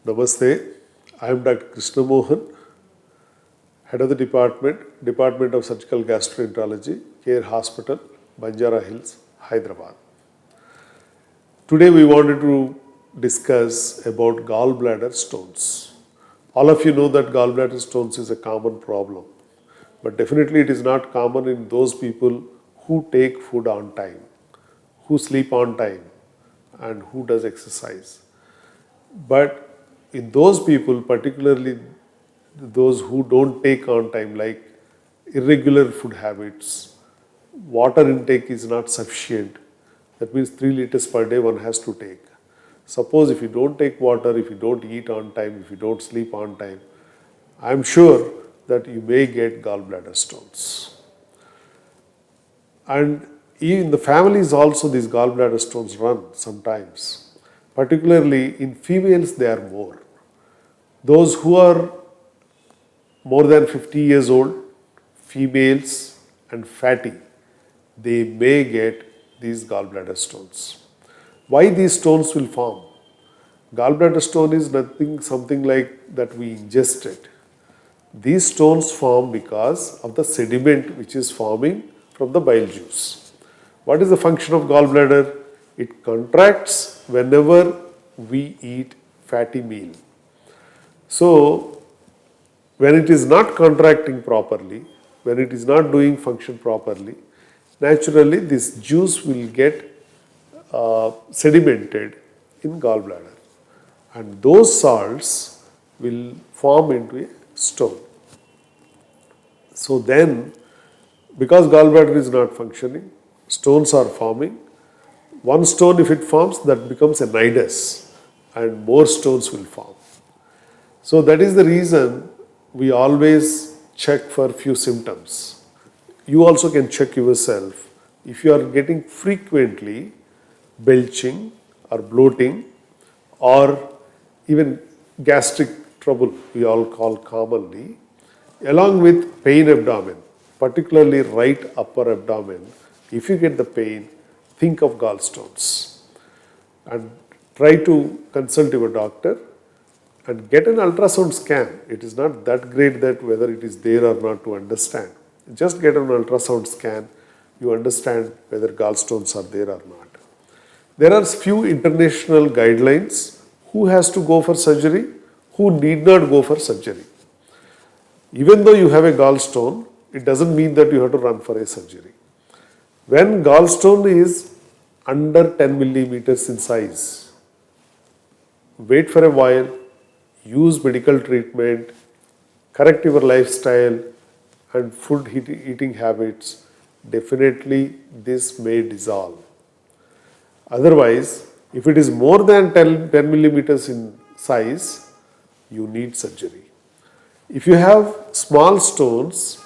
Namaste. I am Dr. Krishnamohan, Head of the Department of Surgical Gastroenterology, Care Hospital, Banjara Hills, Hyderabad. Today we wanted to discuss about gallbladder stones. All of you know that gallbladder stones is a common problem, but definitely it is not common in those people who take food on time, who sleep on time, and who does exercise. But in those people, particularly those who don't take on time, like irregular food habits, water intake is not sufficient. That means 3 liters per day one has to take. Suppose if you don't take water, if you don't eat on time, if you don't sleep on time, I am sure that you may get gallbladder stones. And in the families also these gallbladder stones run sometimes. Particularly in females they are more. Those who are more than 50 years old, females and fatty, they may get these gallbladder stones. Why these stones will form? Gallbladder stone is something like that we ingested. These stones form because of the sediment which is forming from the bile juice. What is the function of gallbladder? It contracts whenever we eat fatty meal. So, when it is not contracting properly, when it is not doing function properly, naturally this juice will get sedimented in gallbladder, and those salts will form into a stone. So then, because gallbladder is not functioning, stones are forming. One stone if it forms, that becomes a nidus and more stones will form. So that is the reason we always check for few symptoms. You also can check yourself. If you are getting frequently belching or bloating or even gastric trouble, we all call commonly, along with pain abdomen, particularly right upper abdomen, if you get the pain, think of gallstones and try to consult your doctor and get an ultrasound scan. It is not that great that whether it is there or not to understand. Just get an ultrasound scan, you understand whether gallstones are there or not. There are few international guidelines who has to go for surgery, who need not go for surgery. Even though you have a gallstone, it doesn't mean that you have to run for a surgery. When gallstone is under 10 millimeters in size, wait for a while, use medical treatment, correct your lifestyle and food eating habits, definitely this may dissolve. Otherwise, if it is more than 10 millimeters in size, you need surgery. If you have small stones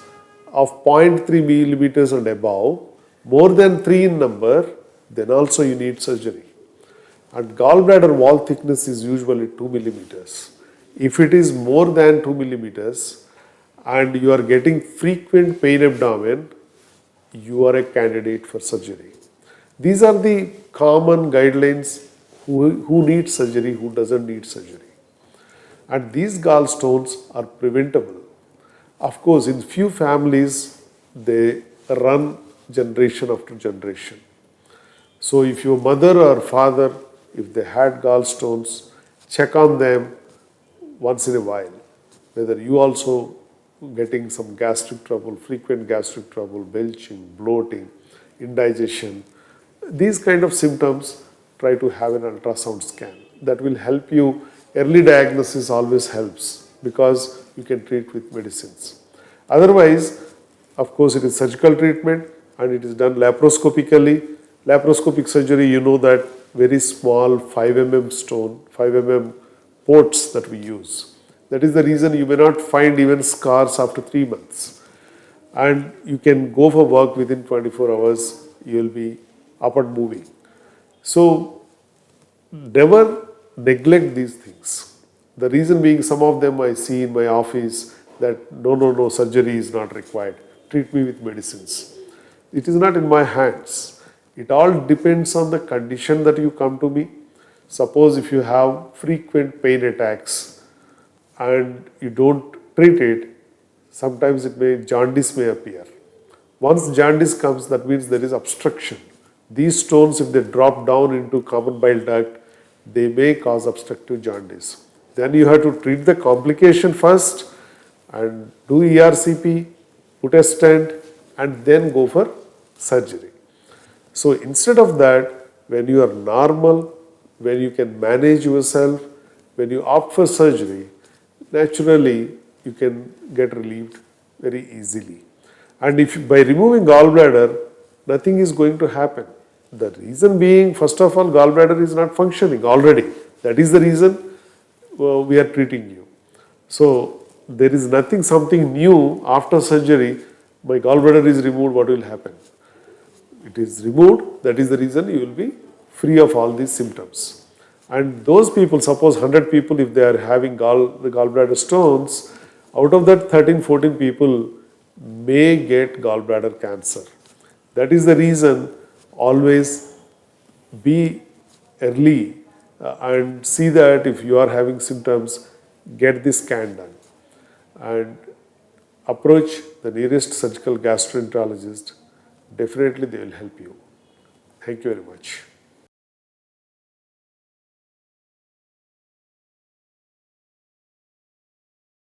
of 0.3 millimeters and above, more than 3 in number, then also you need surgery. And gallbladder wall thickness is usually 2 millimeters. If it is more than 2 millimeters and you are getting frequent pain abdomen, you are a candidate for surgery. These are the common guidelines who needs surgery, who doesn't need surgery. And these gallstones are preventable. Of course, in few families, they run generation after generation. So if your mother or father, if they had gallstones, check on them once in a while. Whether you also getting some gastric trouble, frequent gastric trouble, belching, bloating, indigestion, these kind of symptoms, try to have an ultrasound scan. That will help you. Early diagnosis always helps because you can treat with medicines. Otherwise, of course, it is surgical treatment and it is done laparoscopically. Laparoscopic surgery, you know that very small 5 mm stone, 5 mm ports that we use. That is the reason you may not find even scars after 3 months. And you can go for work within 24 hours, you will be up and moving. So, never neglect these things. The reason being, some of them I see in my office that no, surgery is not required. Treat me with medicines. It is not in my hands. It all depends on the condition that you come to me. Suppose if you have frequent pain attacks and you don't treat it, sometimes jaundice may appear. Once jaundice comes, that means there is obstruction. These stones, if they drop down into common bile duct, they may cause obstructive jaundice. Then you have to treat the complication first and do ERCP, put a stent, and then go for surgery. So instead of that, when you are normal, when you can manage yourself, when you opt for surgery, naturally you can get relieved very easily. And if by removing gallbladder, nothing is going to happen. The reason being, first of all, gallbladder is not functioning already. That is the reason we are treating you. So there is nothing, something new after surgery. My gallbladder is removed, what will happen? It is removed, that is the reason you will be free of all these symptoms. And those people, suppose 100 people, if they are having the gallbladder stones, out of that 13, 14 people may get gallbladder cancer. That is the reason always be early and see that if you are having symptoms, get this scan done and approach the nearest surgical gastroenterologist. Definitely they will help you. Thank you very much.